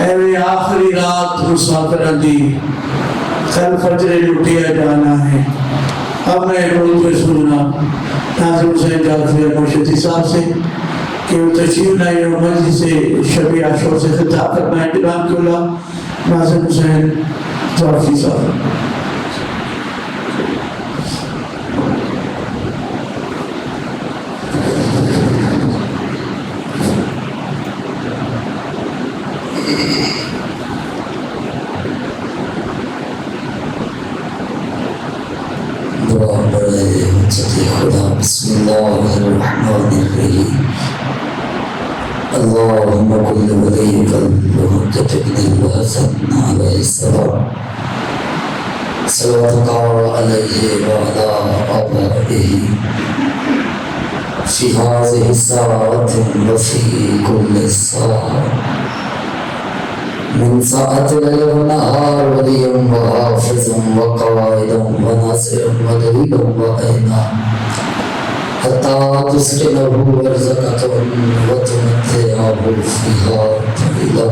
اے آخری رات مسافرہ دی کل فجر لٹیا جانا ہے. اب میں بولتے سننا ناظم حسین جعفری مرشدی صاحب سے کہ وہ تشریف لائے اور مجلس سے شبیہ عاشور سے خطاب فرمائیں. جناب کی اللہ ناظم حسین جعفری صاحب. بسم الله الرحمن الرحيم. اللهم كل وليك المهدد بن الحسن عليه السلام صلواتك عليه وعلى آبائه في هذه الساعة وفي كل ساعة من ساعة الليل والنهار وليا وحافظا وقائدا وناصرا ودليلا وعينا حتى تسكنه ورزقة وتمتعه فيها طويلا.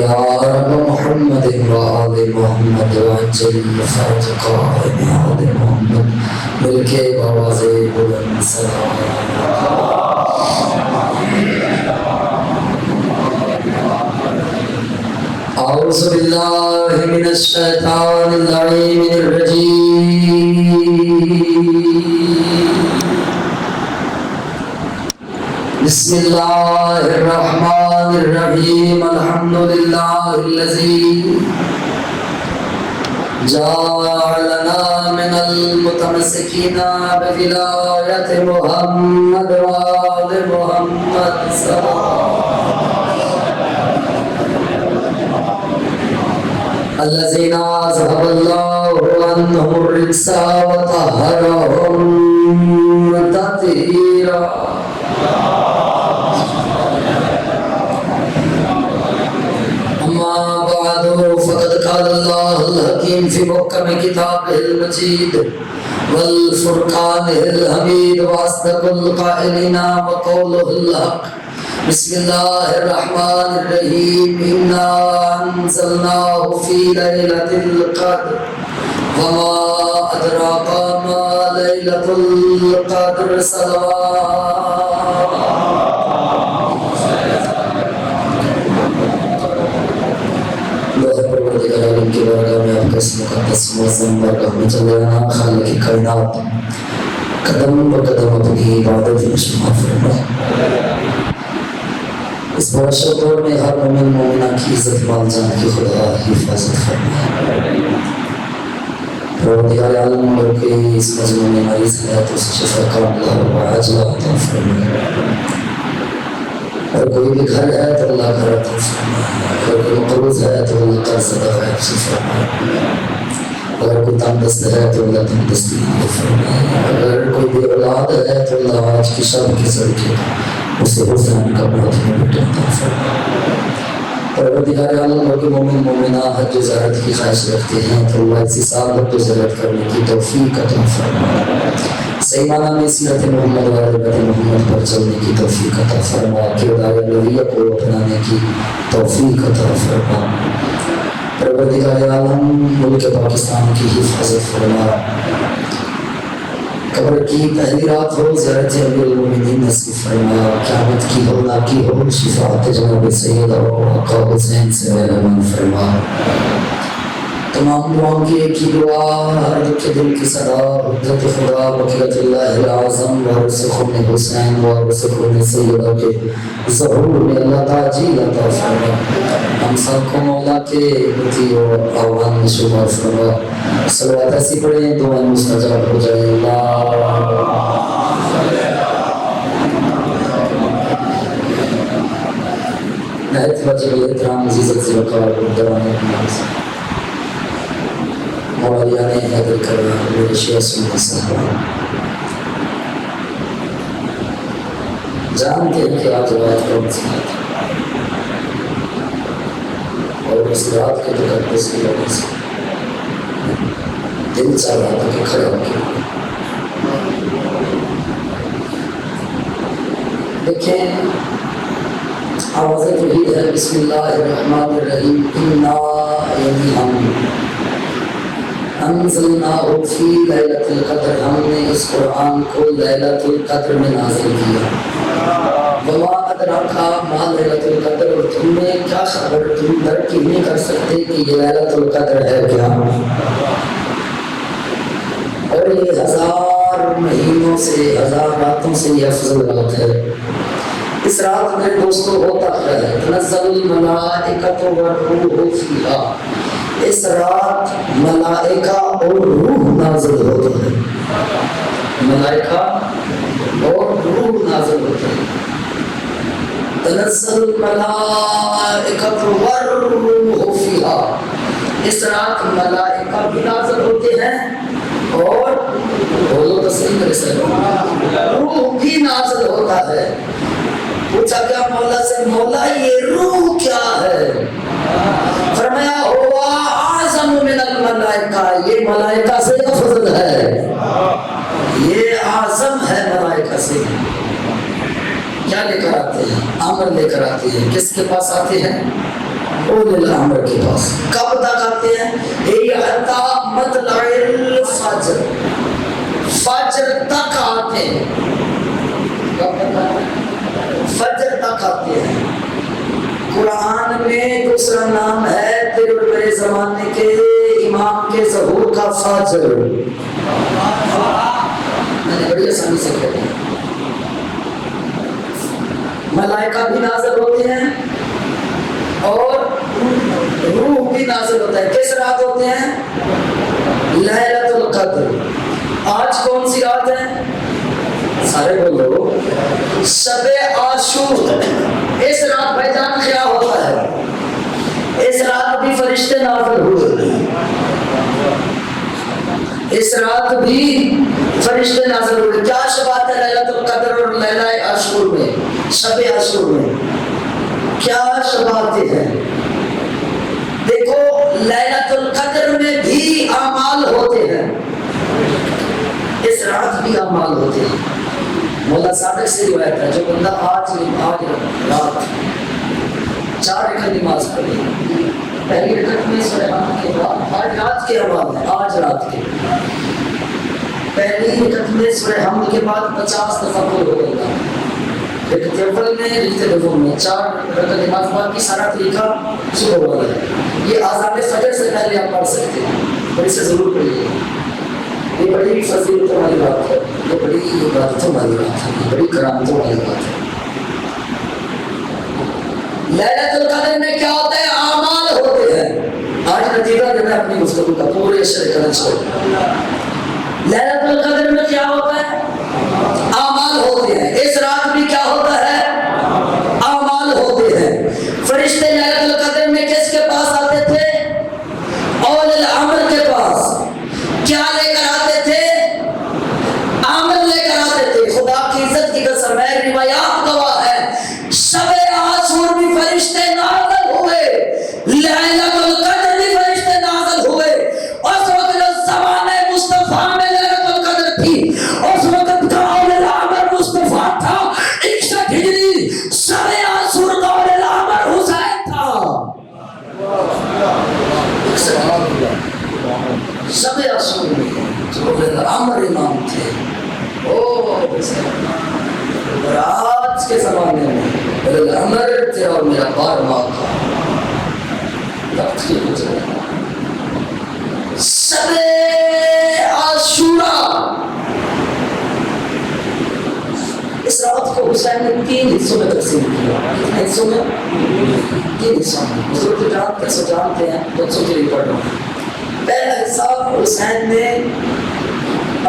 يا رب محمد وآل محمد وعجل فرجك وآل محمد ملك بوازي بلند سلام. أعوذ بالله من الشيطان اللعين الرجيم. بسم الله الرحمن الرحيم. الحمد لله الذي جعلنا من المتمسكين بولاية محمد وآل محمد صلى الذين أذهب الله عنهم الرجس وطهرهم تطهيرا. أما بعد فقد قال الله الحكيم في محكم كتابه المجيد والفرقان الحميد وأصدق القائلين وقوله الحق. بسم الله الرحمن الرحيم. إنا أنزلناه في ليلة القدر وما أدراك ما ليلة القدر. صلوات عالم کی بارگاہ میں آپ کا اس مقدس معظم بارگاہ میں چلے آنا. خالق کائنات قدم بقدم اپنی عبادت میں شمار فرمائے. اس بادشاہ دور میں ہر مومن مومنہ کی عزت مال جان کی خدا حفاظت فرمائے. پروردگار عالم اور کے اس مجمع میں مریض ہے تو اس شفا کاملہ و عاجلہ عطا فرمائے. اور کوئی بھی گھر ہے تو اللہ گھر عطا فرمائے. اگر کوئی مقروض ہے تو اللہ قرض ادا غائب سے فرمائے. اگر کوئی تندرست ہے تو اللہ تندرستی فرمائے. اگر کوئی بے اولاد ہے تو اللہ آج کی شب کے ذریعے اسے حسین کا بہت ہی بیٹا عطا فرمائے. پروردگار عالم اور کے مومن مومنہ حج و زیارت کی خواہش رکھتے ہیں تو اللہ اسی سعادت و زیارت کرنے کی توفیق عطا فرمائے. صحیح معنی میں سیرت محمد و عربت محمد پر چلنے کی توفیق عطا فرمائے. کردار الوہیہ کو اپنانے کی توفیق عطا فرمائے. پروردگار عالم ملک پاکستان کی حفاظت فرمائے. قبر کی پہلی رات ہو زیارت امیر المومنین نصیب فرمائے. قیامت کی ہو نہ کی ہو شفاعت جناب سید و آقا حسین سے مہربان فرمائے. تمام دعاؤں کی ایک ہی دعا ہر دل کے دل کی صدا حضرت خدا بقیت اللہ العظم وارث خون حسین وارث خون سیدہ کے ظہور میں اللہ تعجیل عطا فرمائے. ہم سب کو مولا کے مطیع و آوان میں شمار فرمائے. صلوات ایسی پڑھیں دعائیں مستجاب ہو جائے. نہایت واجب احترام عزیز وقار دران مولانا حیدر کرام میرے شیعہ سنی صاحب جانتے ہیں کہ آج رات کون سی رات اور اس رات کے تقدس کی وجہ سے دل چاہ رہا تھا کہ کھڑے ہو کے دیکھیں آواز توحید ہے. بسم اللہ الرحمن الرحیم. انا یعنی ہم انزلناہ فی لیلۃ القدر، ہم نے اس قرآن کو لیلۃ القدر میں نازل کیا. وما ادراک ما لیلۃ القدر، اور تم نے کیا خبر، تم درک نہیں کر سکتے کہ یہ لیلۃ القدر ہے کیا. اور یہ 1000 مہینوں سے 1000 راتوں سے یہ افضل رات ہے. اس رات میں دوستو ہوتا ہے تنزل الملائکۃ والروح فیہا، اس رات ملائکہ اور روح نازل ہوتے ہیں. ملائکہ اور روح نازل ہوتے ہیں. تنزل الملائکۃ والروح فیہا، اس رات ملائکہ بھی نازل ہوتے ہیں اور بولو تسلیم کرے سے روح بھی نازل ہوتا ہے. پوچھا کیا مولا سے، مولا یہ روح کیا ہے؟ فرمایا ہوا اعظم من الملائکہ، یہ ملائکہ سے افضل ہے، یہ اعظم ہے ملائکہ سے. کیا لے کر آتے ہیں؟ امر لے کر آتے ہیں. کس کے پاس آتے ہیں؟ اول الامر کے پاس. کب تک آتے ہیں؟ حتی مطلع الفجر، فجر تک آتے ہیں. کب تک آتے ہیں؟ فجر تک آتے ہیں. قرآن میں دوسرا نام ہے تیرے میرے زمانے کے امام کے ظہور کا فجر. میں نے بڑی آسانی سے کہا ملائکہ بھی نازل ہوتے ہیں اور روح بھی نازل ہوتا ہے. کس رات ہوتے ہیں؟ لیلۃ القدر. آج کون سی رات ہے؟ سارے بولو شب عاشور. اس رات بھائی جان کیا ہوتا ہے؟ اس رات بھی فرشتے نازل ہوئے، اس رات بھی فرشتے نازل ہوئے. کیا شبات ہے لیلۃ القدر اور لیلہ عاشور میں، شب عاشور میں؟ کیا شباتیں ہیں؟ دیکھو لیلۃ القدر میں بھی اعمال ہوتے ہیں، اس رات بھی اعمال ہوتے ہیں. مولا صادق سے روایت ہے جو بندہ آج رات 4 رکعت نماز پڑھے، پہلی رکعت میں سورہ حمد کے بعد، آج رات کے اعمال ہیں، آج رات کے پہلی رکعت میں سورہ حمد کے بعد 50 دفعہ قل ہو گا. رکعت اول میں رکعت دوم میں 4 رکعت نماز پڑھ کی سارا طریقہ صبح والا ہے. یہ آذان فجر سے پہلے آپ پڑھ سکتے ہیں، اور اسے ضرور پڑھیے. یہ بڑی فضیلت والی بات ہے، یہ بڑی عبادتوں والی بات ہے، یہ بڑی کرامتوں والی بات ہے. لیلۃ القدر میں کیا ہوتا ہے؟ اعمال ہوتے ہیں. آج نتیجہ دینا اپنی گفتگو کا پورے شرکت چھوڑ. لیلۃ القدر میں کیا ہوتا ہے؟ اعمال ہوتے ہیں. اس رات بھی کیا ہوتا ہے؟ اعمال ہوتے ہیں. فرشتے لیلۃ القدر میں کس کے پاس آتے تھے؟ اول الامر کے پاس. کیا لے کر آتے تھے؟ عمل لے کر آتے تھے. خدا کی عزت کی قسم ہے، روایات گواہ ہے، شب عاشور بھی فرشتے نازل ہوئے، لیلۃ القدر بھی فرشتے نازل ہوئے. اس وقت جو زمانے مصطفیٰ میں لیلۃ القدر تھی، اس وقت کا اول الامر مصطفیٰ تھا. 61 ہجری شب عاشور کا اول الامر حسین تھا. شب عاشور میں جو امر امام تھے. اور آج کے زمانے میں امر تیرا اور میرا بار ماں کا وقت کی گزرا. شب عاشورا، اس رات کو حسین نے 3 حصوں میں تقسیم کیا. کتنے حصوں میں؟ 3 حصوں میں. بزرگ جانتے ہیں، بچوں کے لیے پڑھ رہا ہوں. پہلا حصہ حسین نے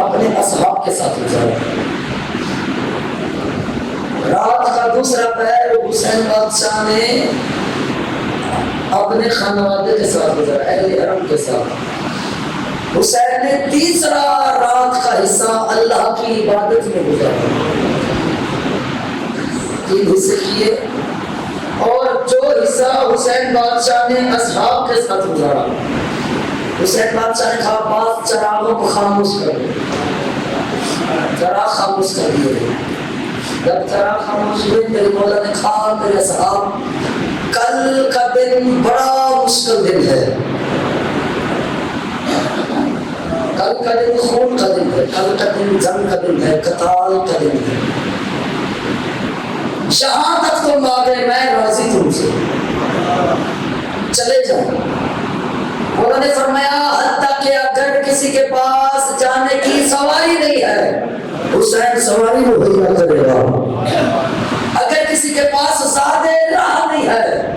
اپنے اصحاب کے ساتھ گزارا. رات کا دوسرا پہر حسین بادشاہ نے اپنے خانوادے کے ساتھ گزارا، اہل حرم کے ساتھ. حسین نے تیسرا رات کا حصہ اللہ کی عبادت میں گزارا. 3 حصے کیے. اور جو حصہ حسین بادشاہ نے اصحاب کے ساتھ گزارا، حسین بادشاہ نے کہا بعض چراغوں کو خاموش کر دو. چراغ خاموش کر دیے. جب چرا خاموش ہوئے میرے مولا نے کہا میرے صاحب کل کا دن بڑا مشکل دن ہے، کل کا دن خون کا دن ہے، کل کا دن جنگ کا دن ہے، قتال کا دن ہے، جہاں تک تم آ گئے میں راضی تم سے، چلے جاؤ۔ انہوں نے فرمایا حتیٰ کہ اگر کسی کے پاس جانے کی سواری نہیں ہے حسین سواری مہیا کرے گا، اگر کسی کے پاس زیادہ راہ نہیں ہے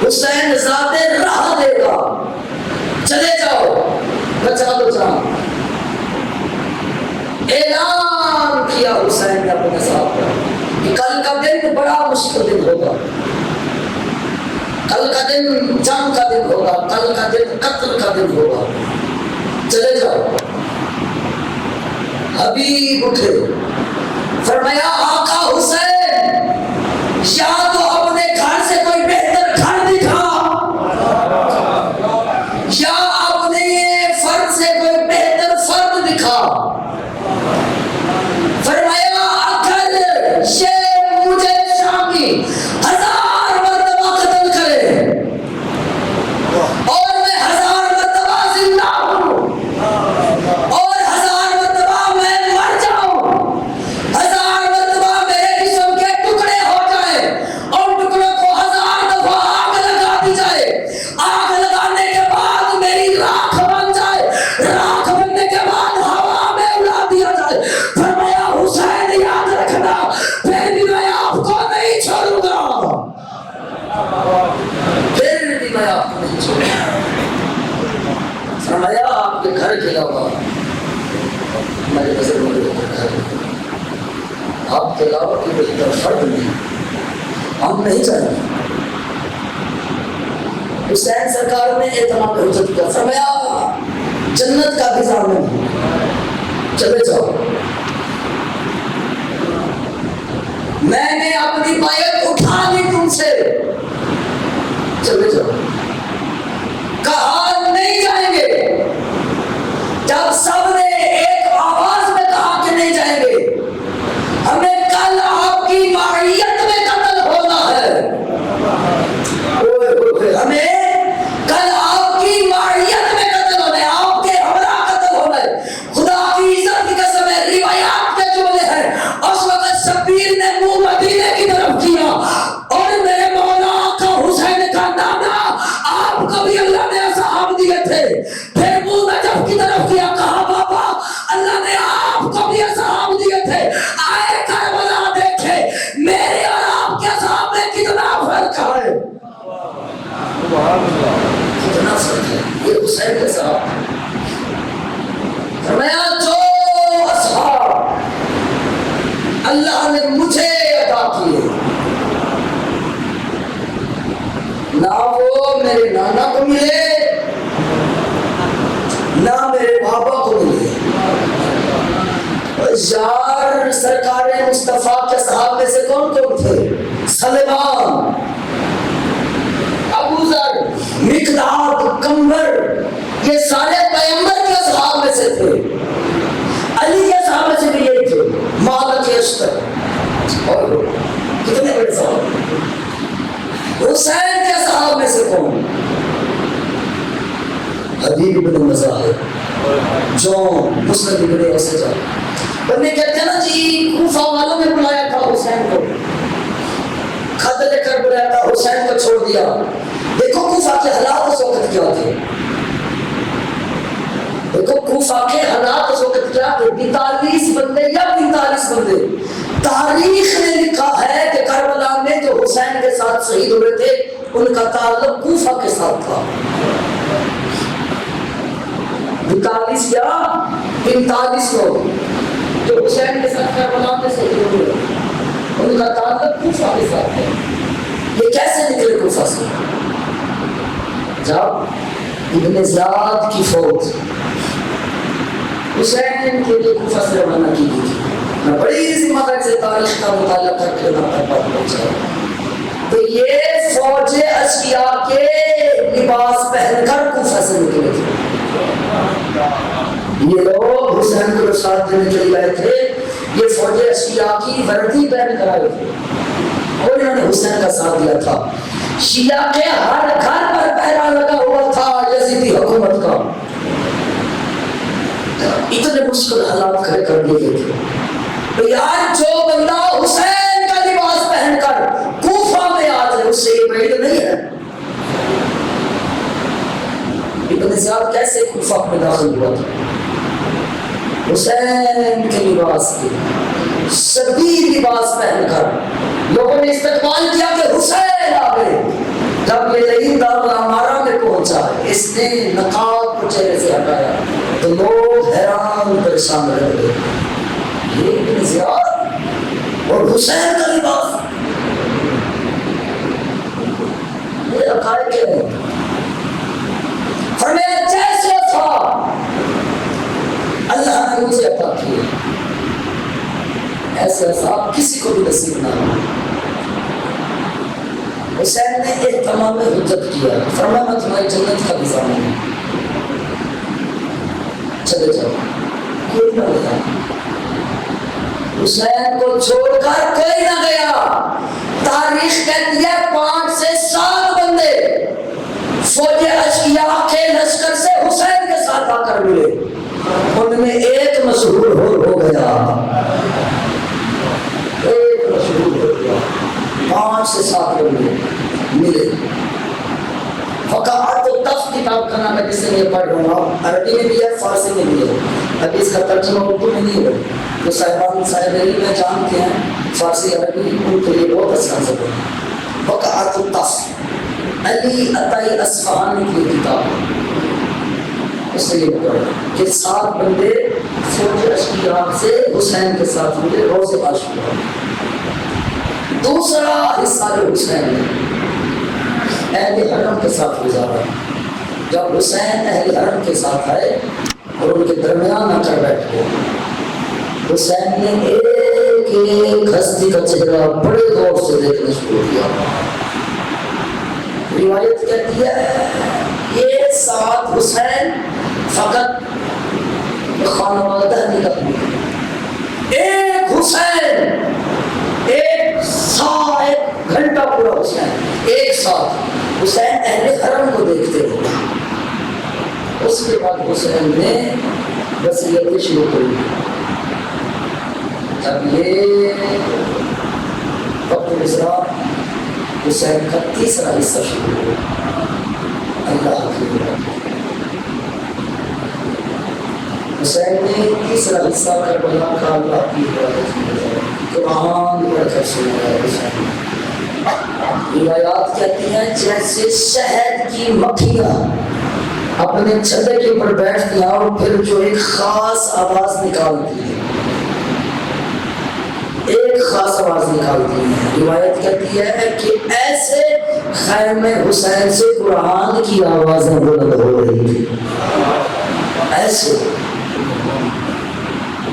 حسین زیادہ راہ دے گا، چلے جاؤ بچا دو جان۔ اعلان کیا حسین نے اپنے ساتھ کہ کل کا دن بڑا مشکل دن ہوگا، کل کا دن جنگ کا دن ہوگا، کل کا دن قتل کا دن ہوگا، چلے جاؤ۔ حبیب اٹھے، فرمایا آقا حسین یا تو اپنے گھر سے کوئی بہتر گھر دکھا یا اپنے فرد سے کوئی بہتر فرد دکھا۔ فرمایا اگر یہ مجھے شامی 1000 مرتبہ قتل کرے اور میں 1000 مرتبہ زندہ ہوں اور 1000 مرتبہ میں مر جاؤں، 1000 مرتبہ میرے جسم کے ٹکڑے ہو جائیں اور ٹکڑوں کو 1000 دفعہ آگ لگا دی جائے، آگ لگانے کے بعد میری راکھ بن جائے، راکھ بننے کے بعد ہوا میں اڑا دیا جائے، فرمایا حسین یاد رکھنا پھر بھی میں آپ کو نہیں چھوڑوں گا، پھر بھی میں آپ کو نہیں چھوڑوں گا۔ فرمایا آپ کے گھر کے علاوہ میرے نظر میں گھر آپ کے علاوہ کوئی بہتر فرد نہیں، ہم نہیں چاہیں گے۔ حسین سرکار نے اعتماد حجت کیا، فرمایا جنت کا بھی ضامن ہے، چلے جاؤ۔ میں نے اپنی بیعت اٹھا لی تم سے، چلے جاؤ۔ کہا نہیں جائیں گے، جب سب نے ایک آواز میں کہا کہ نہیں جائیں گے، ہمیں کل آپ کی معیت میں قتل ہونا ہے، ہمیں کل آپ کی معیت میں قتل ہونا ہے، آپ کے ہمراہ قتل ہونا ہے۔ خدا کی عزت کی قسم ہے، روایات کے جملے ہیں، اس وقت شبیر نے منہ مدینے کی طرف کیا اور میرے مولا کا حسین کا نانا آپ کو بھی اللہ نے اصحاب دیے تھے، پھر منہ نجف کی طرف کیا، کہا بابا اللہ نے آپ کو بھی اصحاب دیے تھے، آئے کربلا دیکھے میرے اور آپ کے اصحاب میں کتنا فرق ہے، کتنا فرق ہے۔ یہ حسین کے صاحب فرمایا جو اصحاب اللہ نے مجھے عطا کیے نہ وہ میرے نانا کو ملے نہ میرے بابا کو ملے۔ یار سرکار مصطفیٰ کے صحابہ میں سے کون کون تھے؟ سلیمان، ابو ذر، مقداد، کمبر، یہ سارے پیغمبر کے صحابہ میں سے تھے۔ علی کے صحابہ سے بھی یہی تھے، مالک اشتر، اور کتنے بڑے صحابہ۔ حسین کے صحابہ میں سے کون؟ حبیب بن مظاہر، جو مسلم بن اسد، بندے کہتے ہیں نا جی کوفہ والوں نے بلایا تھا حسین کو، خط لے کر بلایا تھا، حسین کو چھوڑ دیا۔ دیکھو کوفہ کے حالات اس وقت کیا تھے، دیکھو کوفہ کے حالات اس وقت کیا تھے، 42 بندے یا 45 بندے۔ تاریخ نے لکھا ہے کہ کربلا میں جو حسین کے ساتھ شہید ہوئے تھے ان کا تعلق کوفہ کے ساتھ تھا۔ 42 یا 45 لوگ جو حسین کے ساتھ کربلا میں شہید ہوئے ان کا تعلق کوفہ کے ساتھ ہے۔ یہ کیسے نکلے کوفہ سے؟ جب ابن زیاد کی فوج حسین کے لیے کوفہ سے روانہ کی گئی تھی، میں بڑی ذمہ داری سے تاریخ کا مطالعہ کر کے پہنچا، تو یہ فوج اشقیاء کے لباس پہن کر کوفہ سے نکلے تھے۔ یہ لوگ حسین کو رسالت دینے کے لیے آئے تھے، یہ فوج اشیاء کی وردی پہن کر آئے تھے اور انہوں نے حسین کا ساتھ دیا تھا. شیعہ کے ہر گھر پر پہرا لگا ہوا تھا یزیدی حکومت کا. اتنے مشکل حالات کھڑے کر دیے گئے تھے. تو یار جو بندہ حسین کا لباس پہن کر کوفہ میں آ جائے اس سے یہ بعید نہیں ہے. ابن زیاد کیسے کوفہ میں داخل ہوا تھا؟ حسین کے لباس کے شدید لباس پہن کر لوگوں نے استقبال کیا کہ حسین آ گئے. جب یہ لئی دارالامارہ میں پہنچا اس نے نقاب کو چہرے سے ہٹایا تو لوگ حیران پریشان رہ گئے. یہ ابن زیاد اور حسین کا لباس، یہ عقائد کیا ہے؟ فرمایا جیسے تھا اللہ نے مجھے عطا کیا ایسے عذاب کسی کو بھی نصیب نہ ہو. حسین نے اہتمام حجت کیا. فرمایا میں تمہاری جنت کا بھی ضامن ہوں، چلے جاؤ، کوئی نہ گیا. حسین کو چھوڑ کر کوئی نہ گیا. تاریخ کہتی ہے 5 سے 7 بندے فوج اشقیاء کے لشکر سے حسین کے ساتھ آ کر ملے. ان میں ایک مشہور ہو گیا، ایک مشہور ہو گیا. 5 سے 7 لوگ ملے. وقعت الطف کتاب کا نام ہے جسے میں پڑھ رہا ہوں. عربی میں بھی ہے، فارسی میں بھی ہے. ابھی اس کا ترجمہ اردو میں نہیں ہے. جو صاحبان صاحب علم میں جانتے ہیں فارسی عربی ان کے لیے بہت آسان سے پڑھیں. وقعت الطف علی عطائی اصفہانی کی کتاب، اس سے یہ پڑھا کہ 7 بندے فوج اشقیاء سے حسین کے ساتھ ملے روز عاشورہ. دوسرا حصہ جو حسین نے اہل حرم کے ساتھ گزارا. جب حسین اہل حرم کے ساتھ آئے اور ان کے درمیان آ کر بیٹھے، حسین نے ایک ایک ہستی کا چہرہ بڑے غور سے دیکھنا شروع کیا. روایت کہتی ہے یہ 7 حسین فقط خانوادہ نکل. ایک حسین ایک گھنٹہ پورا حسین ایک ساتھ حسین اہل حرم کو دیکھتے رہے. اس کے بعد حسین نے وصیتیں شروع کری. جب یہ وقت گزرا حسین کا تیسرا حصہ شروع ہوا. اللہ کی حسین نے تیسرا حصہ کربلا کا اللہ کی قرآن پڑھ کر سنایا. روایات کہتی ہیں جیسے شہد کی مکھیاں اپنے چھتے کے اوپر بیٹھتی ہیں اور پھر جو ایک خاص آواز نکالتی ہے، ایک خاص آواز نکالتی ہے. روایت کہتی ہے کہ ایسے خیمہ حسین سے قرآن کی آوازیں بلند ہو رہی تھی. ایسے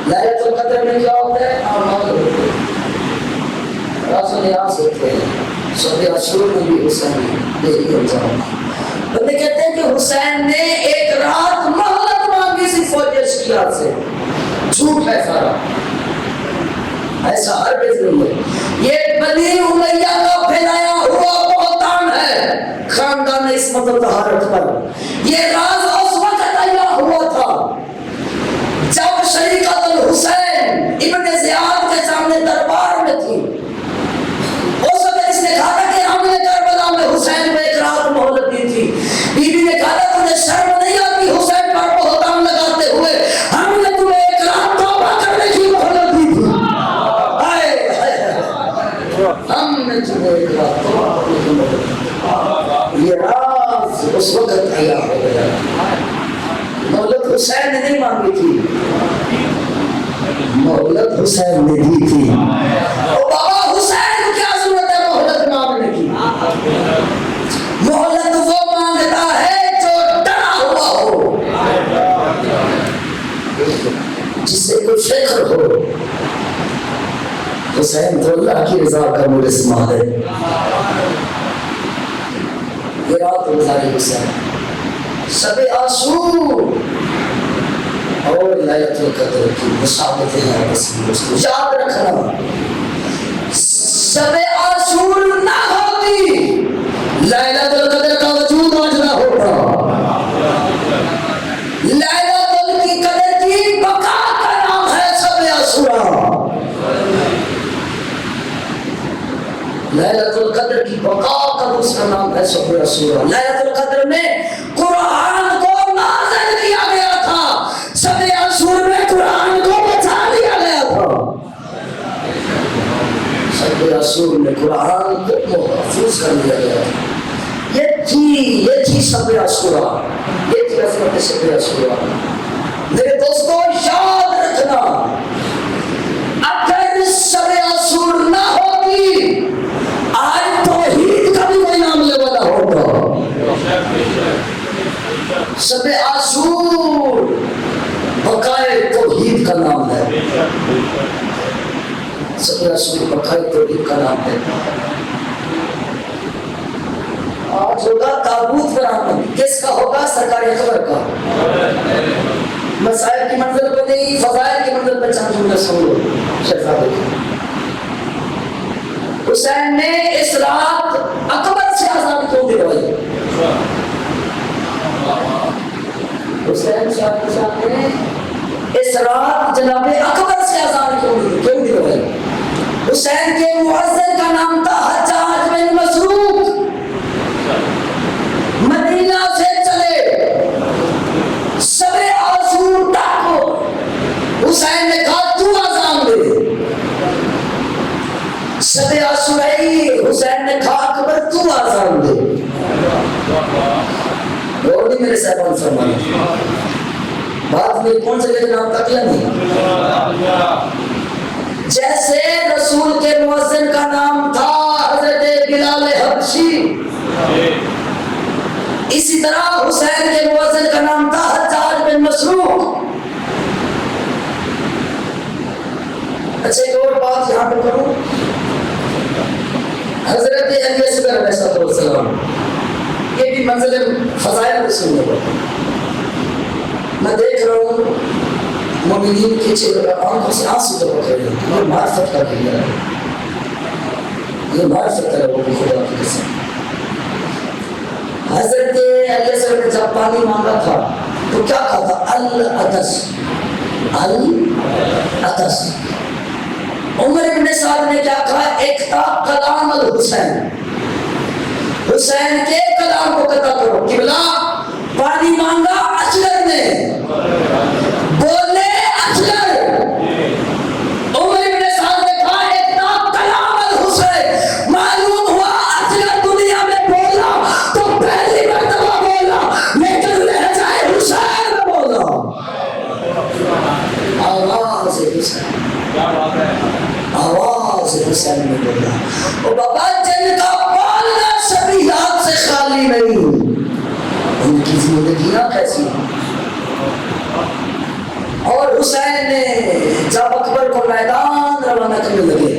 لائلۃ القدر میں کیا ہوتا ہے؟ اعمال ہوتے ہیں، راز و نیاز ہوتے ہیں. شب عاشور میں بھی حسین دیکھی انجام. بندے کہتے ہیں کہ حسین نے ایک رات مہلت مانگی سی فوج اشقیاء سے. جھوٹ ہے سارا، ایسا ہرگز نہیں ہے. یہ بنی امیہ کا پھیلایا ہوا بہتان ہے خاندان عصمت و طہارت پر. یہ راز اس وقت آیا ہوا تھا جب شریکت الحسین ابن زیاد کے سامنے دربار میں تھی. اس وقت اس نے کہا تھا کہ ہم نے کربلا میں حسین کو ایک رات مہلت دی تھی. بی بی نے کہا تھا تمہیں شرم نہیں آتی حسین پر بہتان لگاتے ہوئے؟ ہم نے تمہیں ایک رات توبہ کرنے کی مہلت دی تھی. ہم نے تمہیں ایک رات توبہ کرنے کی مہلت دی. یہ راز اس وقت آیا ہو گیا. مہلت حسین نے نہیں مانگی تھی، مہلت حسین نے دی تھی. اور بابا حسین کو کیا ضرورت ہے مہلت مانگنے کی؟ مہلت وہ مانگتا ہے جو ڈرا ہوا ہو، جسے کوئی فکر ہو. حسین تو اللہ کی رضا کا مجسمہ ہے. یہ رات گزاری حسین شب عاشور اور لیلۃ القدر کی نشانتیں ہیں رسول، اس کو یاد رکھنا. شب عاشور نہ ہوتی لیلۃ القدر کا وجود آج نہ ہوتا. لیلۃ القدر کی بقا کا نام ہے شب عاشور. لیلۃ القدر کی بقا کا دوسرا نام ہے شب عاشور. لیلۃ القدر میں قرآن کو نازل کیا گیا تھا، شب عاشور میں قرآن کو بچا لیا گیا تھا. شب عاشور میں قرآن کو محفوظ کر لیا گیا تھا. یہ تھی شب عاشور، یہ تھی عظمت شب عاشور. میرے دوستو یاد رکھنا، اگر شب عاشور نہ ہوتی آج توحید کا بھی کوئی نام لے والا ہوگا. شب عاشور بقائے توحید کا نام ہے. شب عاشور بقائے توحید کا نام ہے. آج ہوگا تابوت برآمد، کس کا ہوگا؟ سرکار اکبر کا. مسائل کی منزل پہ نہیں، فضائل کی منزل پہ چند جملے سن لو. شہزادے حسین نے اس رات اکبر سے آزان کیوں دلوائی؟ حسین شاہ نے اس رات جناب اکبر سے آزان کیوں دلوائی؟ حسین کے مؤذن کا نام تھا حجاج بن مسروق. مدینہ سے چلے شب عاشور کو حسین نے کہا تو آزان دے. شب عاشور حسین نے کہا اکبر تو آزان دے. اور نہیں میرے صاحبان فرمایا بات میں کون سے نام تک یا نہیں. جیسے رسول کے مؤذن کا نام تھا حضرت بلال حبشی، اسی طرح حسین کے مؤذن کا نام تھا حجاج بن مسروق. اچھا ایک اور بات یہاں پہ کروں. حضرت علی اصغر علیہ السلام، یہ بھی منزل فضائل رسول ہے. میں دیکھ رہا ہوں مومنین کی چہرے آنکھوں سے آنسو ٹپک رہے ہیں. یہ معرفت کا دین ہے، یہ معرفت ہے وہ خدا کی قسم. حضرت علی اصغر نے جب پانی مانگا تھا تو کیا کہا تھا؟ العطش العطش. عمر ابن سعد نے کیا کہا؟ ایک تھا کلام الحسین، حسین کے کلام کو قطع کرو. قبلہ پانی مانگا اصغر نے، بولے اصغر. عمر ابن سعد نے کہا ایک تھا کلام الحسین. معلوم ہوا اصغر دنیا میں بولا تو پہلی مرتبہ بولا، لیکن لہجہ حسین میں بولا. آواز حسین، آواز حسین میں بولا. اور بابا جن کا بولنا شبیہات سے خالی نہیں، ان کی زندگیاں کیسی ہیں. اور حسین نے جب اکبر کو میدان روانہ کرنے لگے،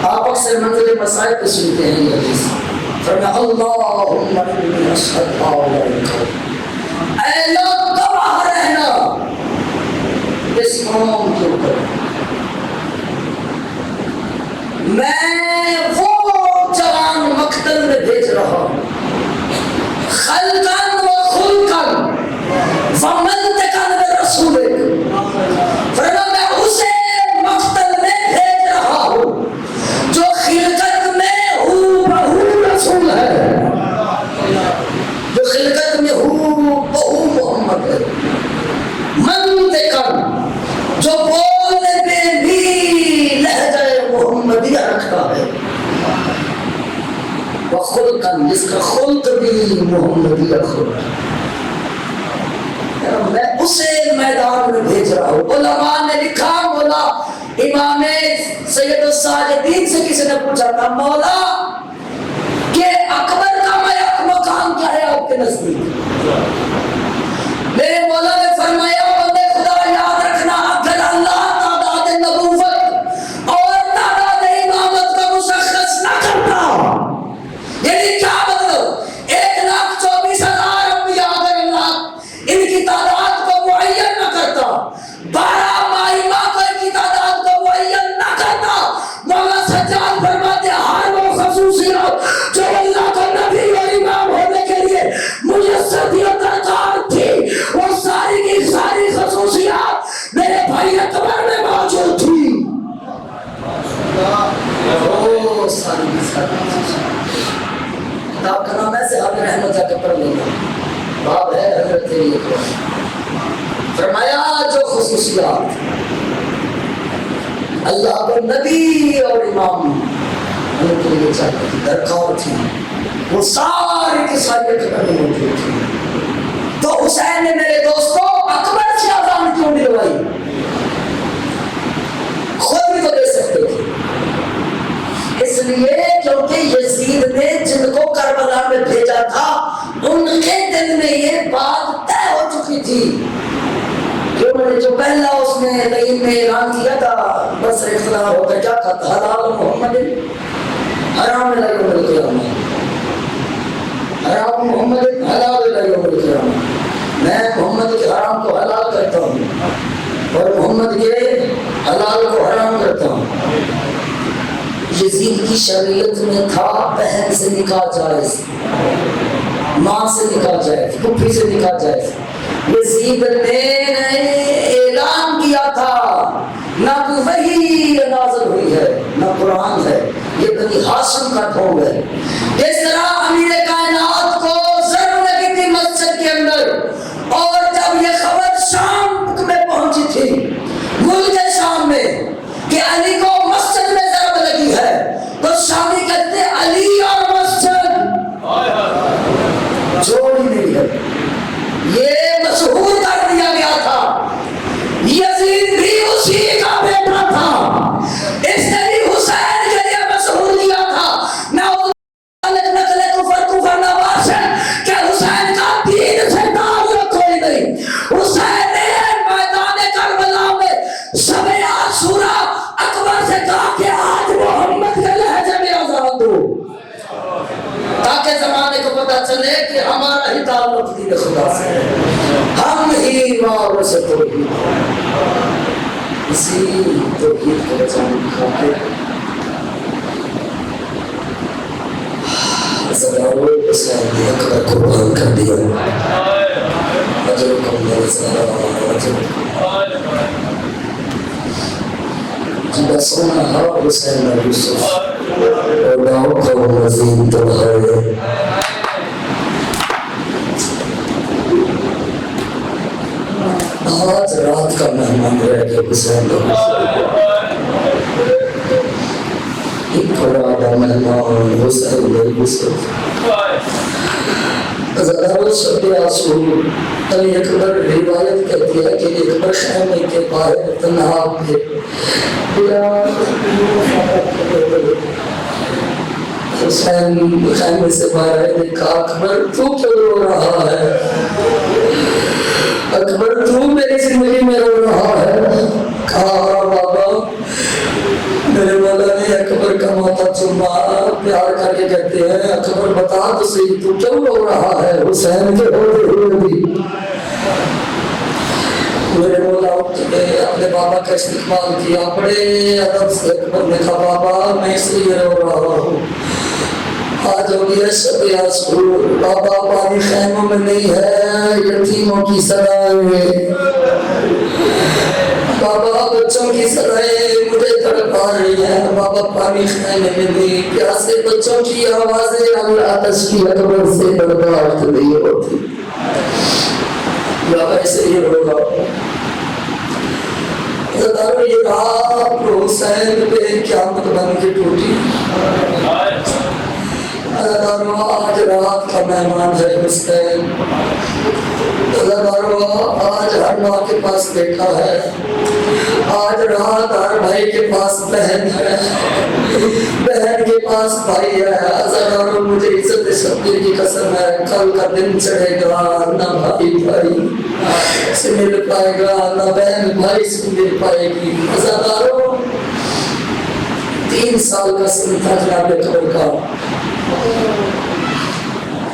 آپ اکثر منزل مسائل پہ سنتے ہیں یہ حدیث. فرمایا اللہم انی اشہد علیک، اے اللہ گواہ رہنا اس قوم کے اوپر میں وہ جوان مقتل میں بھیج رہا ہوں، خلقاً و خلقاً ومنطقاً برسولک. فرمایا میں اسے مقتل میں بھیج رہا ہوں جو خلقت میں ہو بہو رسول ہے، جو خلقت میں ہو بہو محمد ہے. منطقاً جو بولنے میں بھی لہجہ محمدیہ رکھتا ہے، وخلقاً جس کا خلق بھی محمدیہ خلق ہے. میں اسے میدان میں بھیج رہا ہوں. علماء نے لکھا، مولا امام سید الساجدین سے کسی نے پوچھا تھا مولا کہ اکبر کا مقام کیا ہے آپ کے نزدیک؟ میرے مولا نے فرمایا بندے خدا یاد رکھنا، اگر اللہ تعداد نبوت اور تعداد امامت کا مشخص نہ کرتا، یعنی کیا مطلب 1,24,000 انبیاء اگر اللہ ان کی تعداد کو معین نہ کرتا کتاب کا نام ہے صحاب رحمت، جا کے پڑھ لینا، باب ہے حضرت یہ فرمایا جو خصوصیات اللہ کو نبی اور امام ان کے لیے چاہتے تھی، درکار تھی، وہ ساری کی ساری کرنے موجود تھی. تو حسین نے میرے دوستوں اکبر سے اذان کیوں دلوائی؟ خود بھی تو دے سکتے تھے. اس لیے کیونکہ یزید نے جن کو کربلا میں بھیجا تھا ان کے دل میں یہ بات طے ہو چکی تھی کہ انہوں نے جو پہلا اس نے نعیم میں اعلان کیا تھا بس اختلاف ہو گیا، کیا کہا حلال محمد حرام لا یوم القیامہ، حرام محمد حلال لا یوم القیامہ. میں محمد کے حرام کو حلال کرتا ہوں اور محمد کے حلال کو حرام کرتا ہوں. یزید کی شریعت میں تھا بہن سے نکاح جائز، ماں سے نکاح جائز، پھوپھی سے نکاح جائز. یزید نے اعلان کیا تھا نہ کوئی وحی نازل ہوئی ہے نہ قرآن ہے، یہ بنی ہاشم کا ڈھونگ ہے. اس طرح امیر کائنات کو ضرور لگی تھی مسجد کے اندر، اور جب یہ خبر شام میں پہنچی تھی ملک شام میں کہ علی کو مسجد میں ضرب لگی ہے، تو شامی کہتے علی اور مسجد جوڑ ہی نہیں ہے. یہ مشہور کر دیا گیا تھا. یزید بھی اسی کا بیٹا تھا، اس نے بھی حسین کے لیے مشہور کیا تھا. میں نقل کفر نواشن کہ حسین کا دین سے تعلق کوئی نہیں. حسین نے میدان کربلا میں شب عاشورا اکبر سے کہا کہ آج محمد کے لہجے میں اذان دو، تاکہ زمانے کو پتہ چلے کہ ہمارا ہی تعلق دین خدا سے ہے، ہم ہی وارث توحید. اسی توحید کو بچانے کی خاطر ہزاروں حسین نے اکبر قربان کر دیا. اجرکم جب سونا ہا حسین اور یوسف اور داؤ کو مزید تباہے. آج رات کا مہمان رہ کے حسین ایک بڑا مہمان حسین اور یوسف ہزاروں شب عاشور. علی اکبر روایت کہتی ہے کہ اکبر خیمے کے باہر تنہا تھے. حسین خیمے سے باہر دیکھا، اکبر تو کیوں رو رہا ہے؟ اکبر تو میری زندگی میں رو رہا ہے؟ کہا بابا میرے مولا نے اکبر کا ماتھا چوما، پیار کر کے کہتے ہیں اکبر بتا تو صحیح تو کیوں رو رہا ہے حسین کے ہوتے ہوئے بھی؟ میرے مولا اپنے بابا کا استقبال کیا، بڑے ادب سے اکبر نے کہا بابا میں اس لیے رو رہا ہوں، آج ہو گیا شب عاشور، بابا پانی خیموں میں نہیں ہے، یتیموں کی صدائیں، بابا بچوں کی صدائیں مجھے تڑپا رہی ہیں، بابا پانی خیمے میں نہیں، پیاسے بچوں کی آوازیں اللہ تشکی اکبر سے برداشت نہیں ہوتی. بابا ایسے ہی ہوگا. ذرا یہ رات حسین پہ قیامت بن کے ٹوٹی. آج رات کا مہمان ہے حسین. آج ہر ماں کے پاس بیٹا ہے، آج رات ہر بھائی کے پاس بہن ہے، بہن کے پاس بھائی ہے. ہزاروں مجھے عزت شبیر کی قسم ہے کل کا دن چڑھے گا نہ بھائی بھائی سے مل پائے گا نہ بہن بھائی سے مل پائے گی. ہزاروں 3 سال کا سن تھا جناب اکبر کا.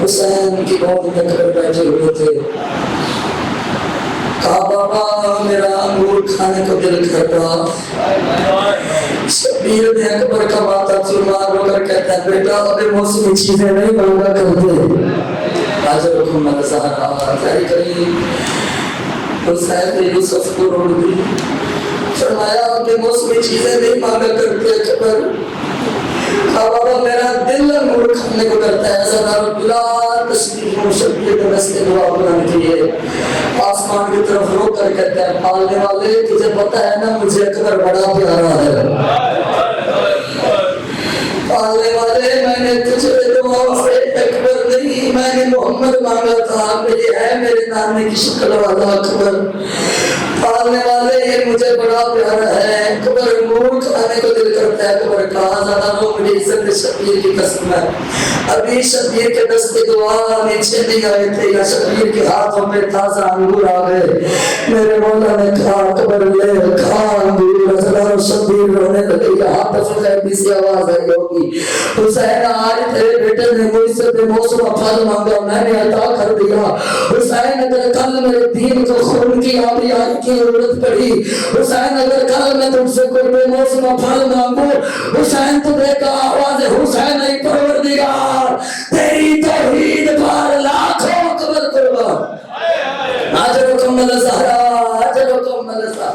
حسین کی گود میں اکبر بیٹھے ہوئے تھے. کہا بابا میرا انگور کھانے کو دل کر رہا. شبیر نے اکبر کا ماتھا چوما، رو کر کہتا ہے بیٹا ابھی موسمی چیزیں نہیں مانگا کرتے. حاضر حکومت زہرا پیاری کریم حسین نے یوسف کو روڑ دی. فرمایا ابھی موسمی چیزیں نہیں مانگا کرتے اکبر، بابا میرا دل نور کھانے کو کرتا ہے زدار بلا تشریف و شبیر کے رستے دعا بنانے کے لیے آسمان کی طرف رو کر کہتا ہے پالنے والے تجھے پتا ہے نا مجھے اکبر بڑا پیارا ہے پالنے والے میں نے تجھے دعا سے اکبر نہیں میں نے محمد مانگا تھا میری ہے میرے نانے کی شکل والا اکبر پالنے والے یہ مجھے بڑا پیارا ہے اکبر نور کھانے کو دل کرتا ہے اکبر کہا زیادہ رو میری عزت شبیر کی قسم ہے ابھی شبیر کے دستے دعا نیچے نہیں آئے تھے یا شبیر کے ہاتھوں میں تازہ انگور آ گئے میرے مولا نے کہا اکبر لے کھا انگور زیادہ شبیر رونے لگے یہاں تفل غیبی سی آواز آئی ہوگی حسین آج تیرے بیٹے نے مجھ سے بے موسم پھل مانگا میں نے عطا کر دیا حسین اگر کل میرے دین کو خون کی آبی آئی کی ضرورت پڑی حسین اگر کل میں تم سے کوئی بے موسم پھل مانگوں حسین تو دیکھا آواز حسین ای پروردگار تیری توحید پر لاکھوں قبر قربان آجر کمل زہرا آجر کمل زہرا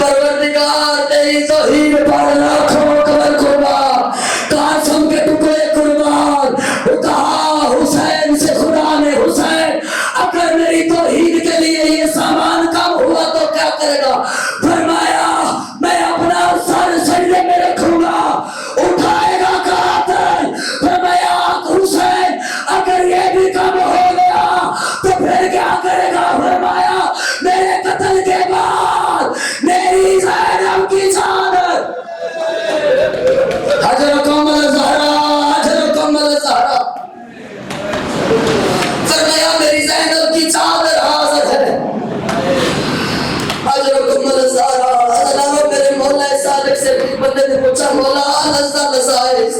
پروردگار تیری توحید پر لاکھوں قبر قربان قاسم کے ٹکڑے قربان کہا حسین سے خدا نے حسین اگر میری توحید کے لیے یہ سامان کم ہوا تو کیا کرے گا فرمایا میں اپنا سر سجدے میں رکھوں گا اٹھائے گا قاتل فرمایا حسین اگر یہ بھی کم ہو گیا تو پھر کیا کرے گا فرمایا میرے قتل کے بعد میری زینب کی چادر حجر کمل زہرا فرمایا میری زینب کی چادر حاضر ہے حجر کمل زہرا حضرت میرے مولا صادق سے ایک بندے نے پوچھا مولا لذا لذائز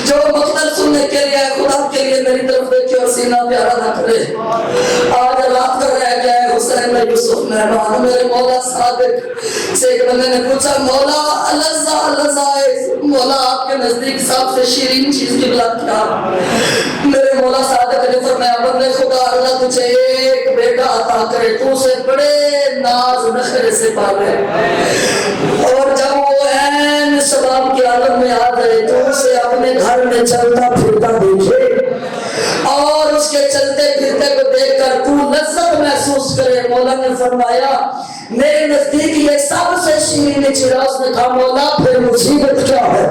جو مقتل سننے کے لیے خدا کے لیے میری طرف دیکھے اور سینہ پیارا نہ کرے آج رات کر رہ گیا ہے حسین میں یوسف مہمان میرے مولا صادق سے ایک بندے نے پوچھا مولا لذا لذائز مولا آپ کے نزدیک سب سے شیرین چیز کی بلا کیا میرے مولا صادق نے فرمایا بندے خدا اللہ تجھے ایک بیٹا عطا کرے تو اسے بڑے ناز نخرے سے پالے اور جب وہ این شباب کے عالم میں آ گئے تو اسے اپنے گھر میں چلتا پھرتا دیکھے اور اس کے چلتے پھرتے کو دیکھ کر تو لذت محسوس کرے مولا نے فرمایا میرے نزدیک یہ سب سے شیرین چیز اس نے کہا مولا پھر مصیبت کیا ہے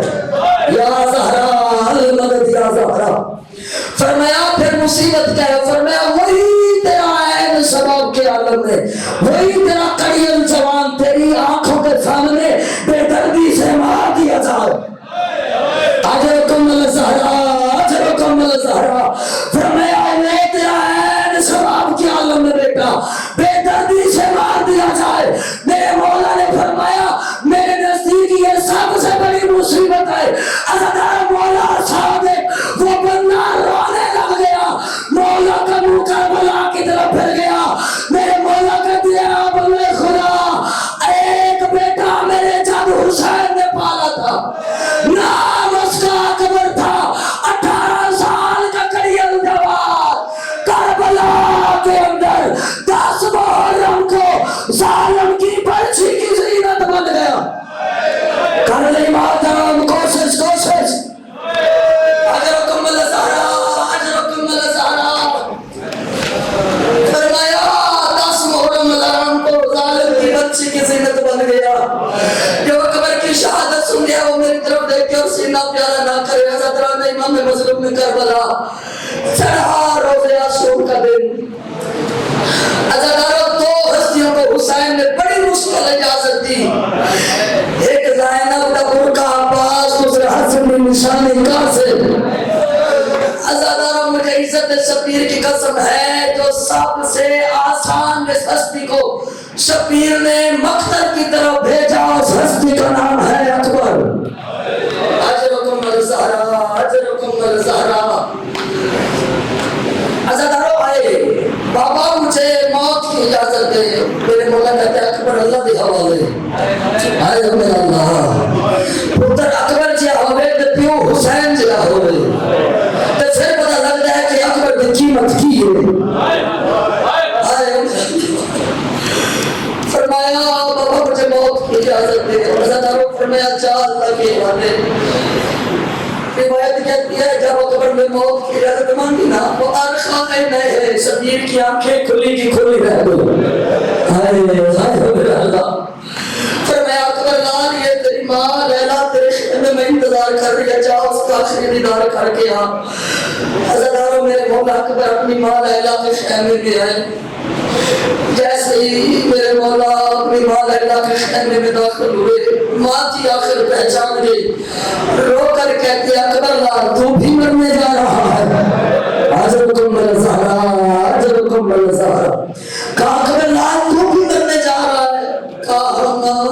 یا زہرا المدد یا زہرا فرمایا پھر مصیبت کیا ہے فرمایا وہی تیرا عین شباب کے عالم میں وہی تیرا قریل جوان تیری آنکھوں کے سامنے بے دردی سے مار دیا جائے اجرکم الزہرا اجرکم الزہرا فرمایا وہ تیرا عین شباب کے عالم میں بیٹا بے دردی سے مار دیا جائے میرے مولا نے فرمایا میرے نزدیک یہ سب سے بڑی مصیبت ہے عزادار مولا صادق وہ بندہ رونے لگ گیا مولا کا منہ کربلا کی طرف پھر گیا میرے مولا کا دیا بندے خدا ایک بیٹا میرے جب حسین نے پالا تھا نام اس کا اکبر تھا 18 سال کا کریل جوان کربلا کے اندر 10 محرم کو ظالم کی برچی کی زینت بن گیا کر لئی ماتم کوشش اجرکم الزہرا اجرکم الزہرا فرمایا 10 محرم الحرام کو ظالم کی برچی کی زینت بن گیا جو اکبر کی شہادت سن لیا وہ میری طرف دیکھ کے اور سینہ پیارا نہ کرے حضرت نے امام مظلوم میں کربلا چڑھا روز عاشور کا دن حضرت دو ہستیوں کو حسین نے بڑی مشکل اجازت دی ایک زینب کا برقع عباس دوسرے حسن بن نشان قاسم حضرت مجھے عزت شبیر کی قسم ہے جو سب سے آسان اس ہستی کو شبیر نے مقتل کی طرف بھیجا اس ہستی کا نام ہے اکبر اجرکم الزہرا اجرکم الزہرا عزادارو آئے بابا مجھے موت کی اجازت دے میرے مولا کہتے ہیں اکبر اللہ دی حوالے آئے میرا اللہ پتر اکبر جی ہوئے تو پیو حسین جی ہوئے تو پھر پتہ لگتا ہے کہ اکبر کی قیمت کی ہے فرمایا بابا مجھے موت کی اجازت دے عزادارو فرمایا چاہ اللہ کے حوالے میری عزت مانگی نا وہ آرخا ہے شبیر کی آنکھیں کھلی کی کھلی رہ گئی. ہائے میرا اللہ. فرمایا اکبر لال یہ تیری ماں لیلا تیرے خیمے میں انتظار کر رہی ہے, جاؤ اس کا آخری دیدار کر کے آ. عزاداروں میرے مولا اکبر اپنی ماں لیلا کے خیمے میں آئے. جیسے ہی میرے مولا اپنی ماں لیلا کے خیمے میں داخل ہوئے, ماں کی آخر پہچان گئی, رو کر کہتی اکبر لال تو بھی مرنے جا رہا ہے. عجبکم الزہرا عجبکم الزہرا. کہا اکبر لال تو بھی مرنے جا رہا ہے. کہا ماں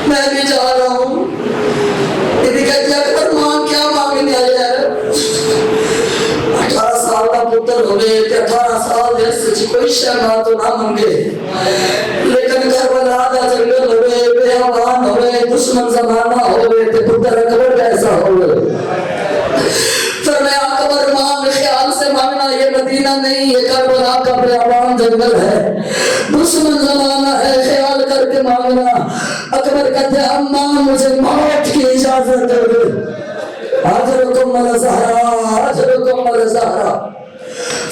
میں بھی جا رہا ہوں. یہ بھی کہتی اکبر ماں کیا مانگنے آئے ہے؟ 18 سال کا پتر ہوئے کہ 18 سال جیسے جی کوئی شہنا تو نہ منگے, لیکن کربلا دا جنگل ہوئے, بیابان ہوئے, دشمن زمانہ ہوئے تے پتر اکبر کیسا ہوئے. فرمایا اکبر ماں خیال سے مانگنا یہ مدینہ نہیں, یہ کربلا کا بیابان جنگل ہے, دشمن زمانہ ہے, خیال کر کے مانگنا. اکبر کہتے ہیں اماں مجھے موت کی اجازت دے. اجرکم الزہرا اجرکم الزہرا.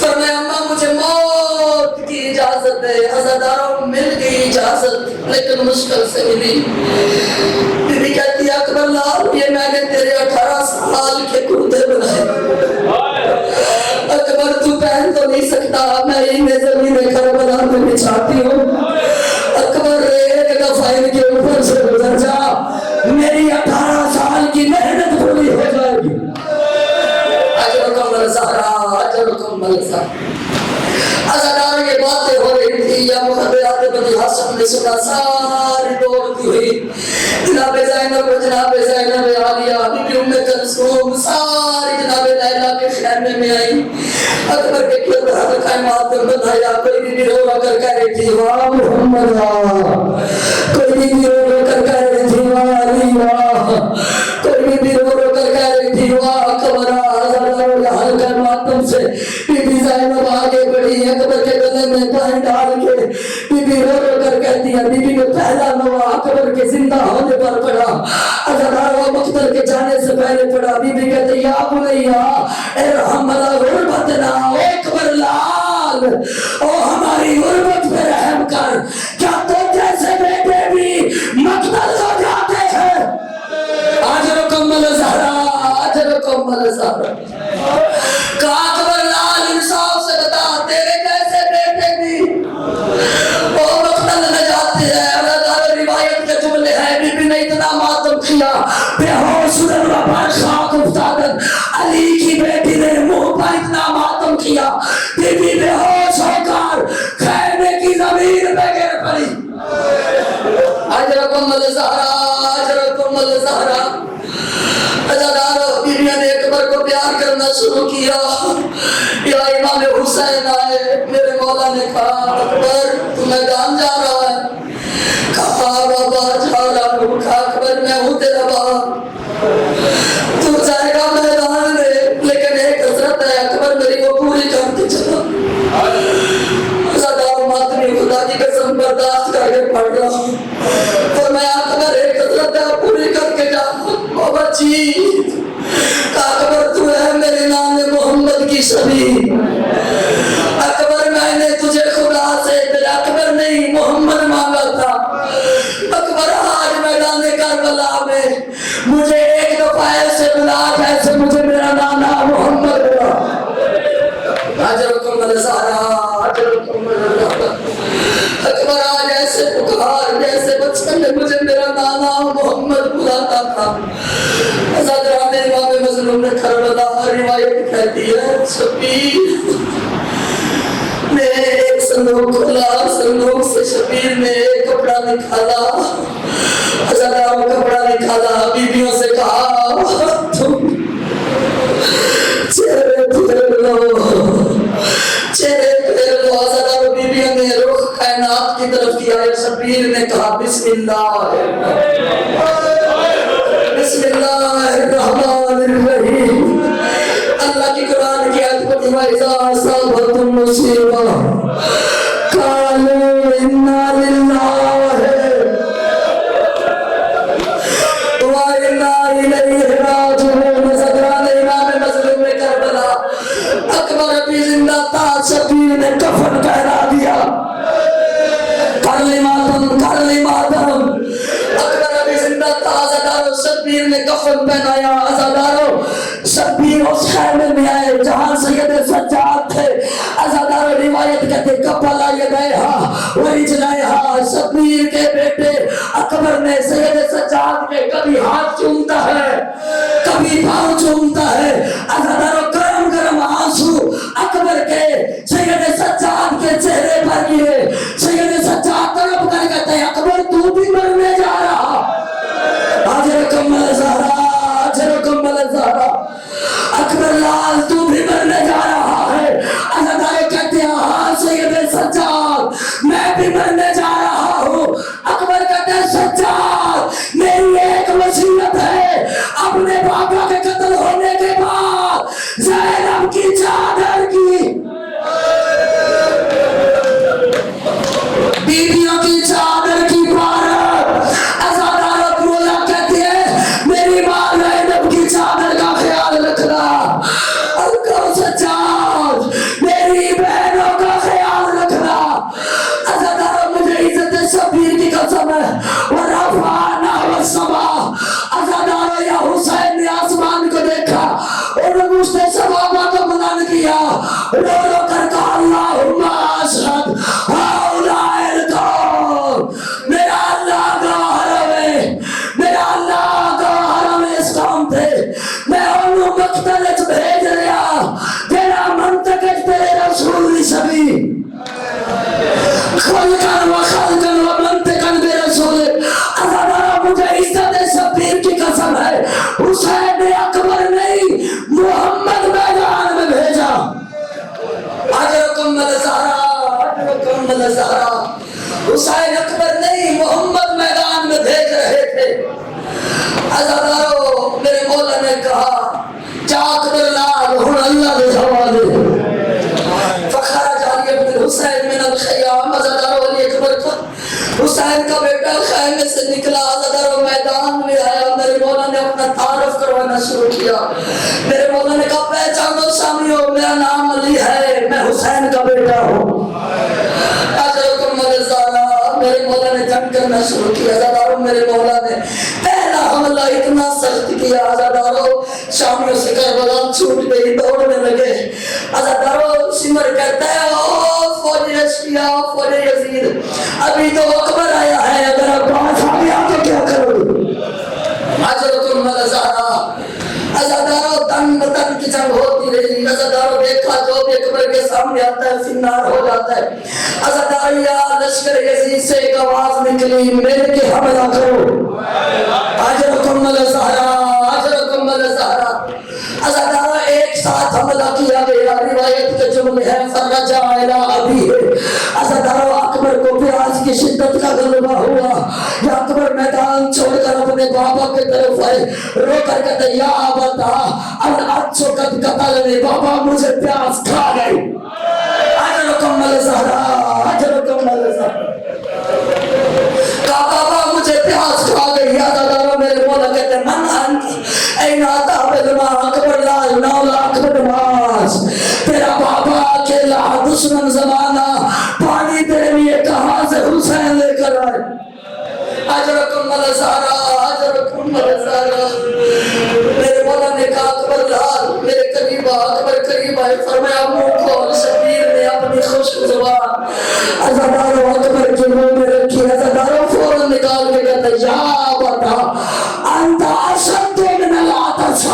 فرمایا اماں مجھے موت کی اجازت ہے. عزاداروں مل گئی اجازت, لیکن مشکل سے ملی. بی بی کہتی ہے اکبر لال یہ میں نے تیرے 18 سال کے کرتے بنائے, اکبر تو پہن تو نہیں سکتا, میں انہیں زمین کربلا میں بچھاتی ہوں. اکبر ایک دفعہ ان کے اوپر سے گزر جا, میری 18 سال کی محنت پوری ہو جائے گی. اجرکم الزہرا اجرکم الزہرا. عزادار یہ باتیں ہو رہی تھی, یا مخبرات بنی ہاشم نے سنا, ساری دوڑتی ہوئی جناب زینب جناب زینب عالیہ بی بی ام کلثوم ساری جناب لیلا کے خیمے میں آئی. اکبر کے کل رہا قائمات بنایا. کوئی بی بی رو رو کر کہہ رہی تھی واہ محمد واہ, کوئی بی بی رو رو کر کہہ رہی تھی واہ علی واہ, کوئی بی بی رو رو کر کہہ رہی تھی واہ اکبر. عزاداروں کے حل کر ماتم سے بی بی زینب آگے بڑھی, اکبر کے گلے میں پائیں ڈال کے بی بی رو رو کر کہتی ہے. بی بی کو پہلا نوا اکبر کے زندہ ہونے پر پڑا, عزاداروں مقتل کے جانے سے پہلے پڑا. بی بی کہتی یا بنیا ارحم غربتنا, اکبر لال او ہماری غربت پہ رحم کر, کیا تو جیسے بیٹے بھی مقتل ہو جاتے ہیں. اجرکم الزہرا اجرکم الزہرا. کہا اکبر لال انصاف سے بتا تیرے جیسے بیٹے بھی وہ مقتل نہ جاتے ہیں. عزادار روایت کے جملے ہیں, بی بی نے اتنا ماتم کیا, بے ہوش ہوئے پر خاک افتادن. علی کی بیٹی نے منہ پر اتنا ماتم کیا, بی بی بے ہوش ہو کر خیمے کی زمین پہ گر پڑی. اجرکم الزہرا اجرکم الزہرا. عزاداروں بیویوں نے اکبر کو پیار کرنا شروع کیا. یا امام حسین آئے, میرے مولا نے کہا اکبر تو میدان جا رہا ہے. کہا بابا جا رہا ہوں. کہا اکبر میں ہوں تیرا باپ, تو جائے گا میدان میں, لیکن ایک حضرت ہے اکبر میری وہ پوری کرتے چلا. عزاداروں ماتمی خدا کی قسم برداشت کر کے پڑھ رہا ہوں. فرمایا اکبر ایک حضرت ہے پوری کر کے جا. بابا جی کہا اکبر تو ہے میرے نام محمد کی شبیہ. اکبر میں نے تجھے خدا سے تیرا اکبر نہیں محمد مانگا تھا. اکبر آج میدان کربلا میں مجھے ایک دفعہ ایسے بلا جیسے مجھے میرا نانا محمد بلا. اجرکم الزہرا اجرکم الزہرا. اکبر آج ایسے پکار جیسے بچپن میں مجھے میرا نانا محمد بلاتا تھا. عزاداروں نے امام مظلوم نے کربلا روایت کہتی ہے شبیر نے ایک صندوق کھولا, صندوق سے شبیر نے ایک کپڑا نکالا. عزاداروں کپڑا نکالا, بیویوں سے کہا تم چہرے پھیر لو چہرے پھیر لو. عزاداروں بیویوں نے رخ کائنات کی طرف کیا. شبیر نے کہا بسم اللہ بسم اللہ الرحمن الرحیم. اللہ کی قرآن کی آیت پڑھی وَإِذَا أَصَابَتْهُم مُّصِیبَةٌ قَالُوا إِنَّا لِلَّهِ وَإِنَّا إِلَیْهِ رَاجِعُونَ. حضرات امام مظلوم کربلا کفن پہنایا. عزادارو شبیر اس خیمے میں آئے جہاں سید سجاد تھے. عزادارو روایت کہتے کپل یدیہا ورجلیہا. شبیر کے بیٹے اکبر نے سید سجاد کے کبھی ہاتھ چومتا ہے کبھی پاؤں چومتا ہے. عزادارو گرم گرم آنسو اکبر کے سید سجاد کے چہرے پر گرے. سید سجاد طلب کر کہتے ہیں اکبر تو بھی مرنے جا رہا. اجرکم الزہرا اجرکم الزہرا. اکبر لال تو بھی مرنے جا رہا ہے. عزادارو کہتے ہیں ہاں سید سجاد میں بھی مرنے جا رہا ہوں. اکبر کہتے ہیں سجاد میری ایک وصیت ہے. اپنے بابا کے قتل ہونے کے بعد زینب کی چادر کی بیویوں کی چادر کی بارت. عزادارو مولا کہتے ہیں میری ماں زینب کی چادر کا خیال رکھنا. اور سجاد میری بہنوں کا خیال رکھنا. عزادارو مجھے عزت شبیر کی قسم ہے ورفعنا والسماء. عزادارو یا حسین نے آسمان کو دیکھا اور گوشت صحابہ کو بلند کیا رو رو کر کہا اللہم اشہد ہؤلاء القوم. میرا اللہ کا حرم ہے میرا اللہ کا حرم اس قوم تھے. میں انہوں مقتلت بھیج رہا تیرا منطقت تیرے رسول سبھی خلقاً و خلقاً و منطقاً بے رسول. عزادارو مجھے عزت شبیر کی قسم ہے حسین نے اکبر نہیں محمد میدان میں بھیجا. اجرکم الزہرا اجرکم الزہرا. حسین اکبر نہیں محمد میدان میں بھیج رہے تھے. عزادارو میرے مولا نے کہا جا اکبر لال ہن اللہ دے حوالے. فخرج علی بن حسین من الخیام. عزادارو علی اکبر کا حسین کا بیٹا خیمے سے نکلا. عزادارو میدان میں آیا. میرے مولا نے اپنا تعارف کروانا شروع کیا. میرے مولا نے کہا پہچانو سامیو میرا نام علی ہے میں حسین کا بیٹا ہوں. اجرکم الزہرا. میرے مولا نے جنگ کرنا شروع کیا. عزادارو میرے مولا نے پہلا حملہ اتنا سخت کیا. عزادارو شامیوں سے کربلا چھوٹ گئی دوڑنے لگے. عزادارو سمر کہتا ہے او فوج اشقیا فوج یزید ابھی تو اکبر آیا ہے اگر عباس آ گیا تو کیا کرو. اجرکم الزہرا. عزادارو تن بتن کی جنگ ہوتی رہی. عزادارو دیکھا جو بھی اکبر کے سامنے آتا ہے فنار ہو جاتا ہے. عزادارو یا لشکر یزید سے ایک آواز نکلی مل کے حملہ کرو. اجرکم الزہرا اجرکم الزہرا. عزادارو ایک ساتھ حملہ کیا گیا. روایت کے جملے ہیں فرجع الی ابی. عزادارو اکبر کو پیاس کی شدت کا غلبہ ہوا. یا اکبر میدان چھوڑ کر اپنے بابا کی طرف آئے رو کر کہتے یا ابتا الاچو قد قتلنی. بابا مجھے پیاس کھا گئی. اجرکم الزہرا اجرکم الزہرا. کہا بابا مجھے پیاس کھا گئی. عزادارو میرے مولا کہتے ہیں من انت این آتا بالما. اکبر لال نولا اکبر نواز تیرا بابا اکیلا دشمن زمانہ پانی تیرے لیے کہاں سے حسین لے کر آئے. اجرکم الزہرا اجرکم الزہرا. میرے مولا نے کہا اکبر لال میرے قریب آ. اکبر قریب آئے فرمایا منہ کھول. شبیر نے اپنی خشک زبان عزادارو اکبر کے منہ میں رکھی. عزادارو فوراً نکال کے کہتا یا بتا انت اشد من العطش.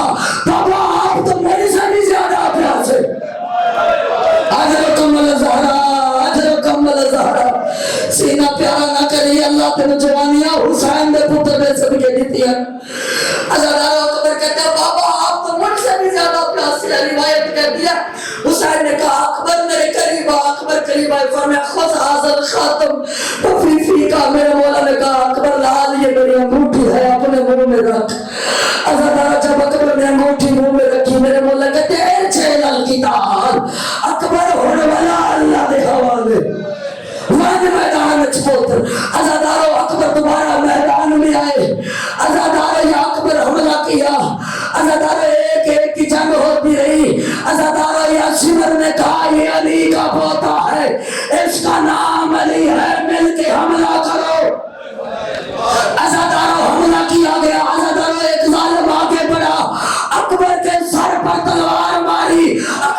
بابا آپ تو میری سے بھی زیادہ پیاس ہے. اجرکم الزہرا اجرکم الزہرا. سینہ پیارا نہ کری اللہ تیرے جوانیاں حسین دے پتر نے صدقے دیتی ہے. عزادارو اکبر کہتا ہے بابا آپ تو مجھ سے بھی زیادہ پیاسی ہے. روایت کہتی ہے حسین نے کہا اکبر میرے قریب آ. اکبر قریب آئے فرمایا خذ حاضر خاتم فی کا. میرے مولا نے کہا اکبر لال یہ میری انگوٹھی ہے اپنے منہ میں رکھ. عزادارو جب اکبر نے انگوٹھی منہ میں رکھی میرے مولا کہتے ہیں ارجع القتال. اکبر ہونے والا اللہ دے حوالے. وہاں میدان چھوڑ. عزادارو اکبر دوبارہ میدان میں آئے. عزادارو یا اکبر حملہ کیا. عزادارو ایک ایک کی جنگ ہوتی رہی. عزادارو یا شمر نے کہا یہ علی کا پوتا ہے اس کا نام علی ہے مل کے حملہ کرو. عزادارو حملہ کیا گیا. عزادارو ایک ظالم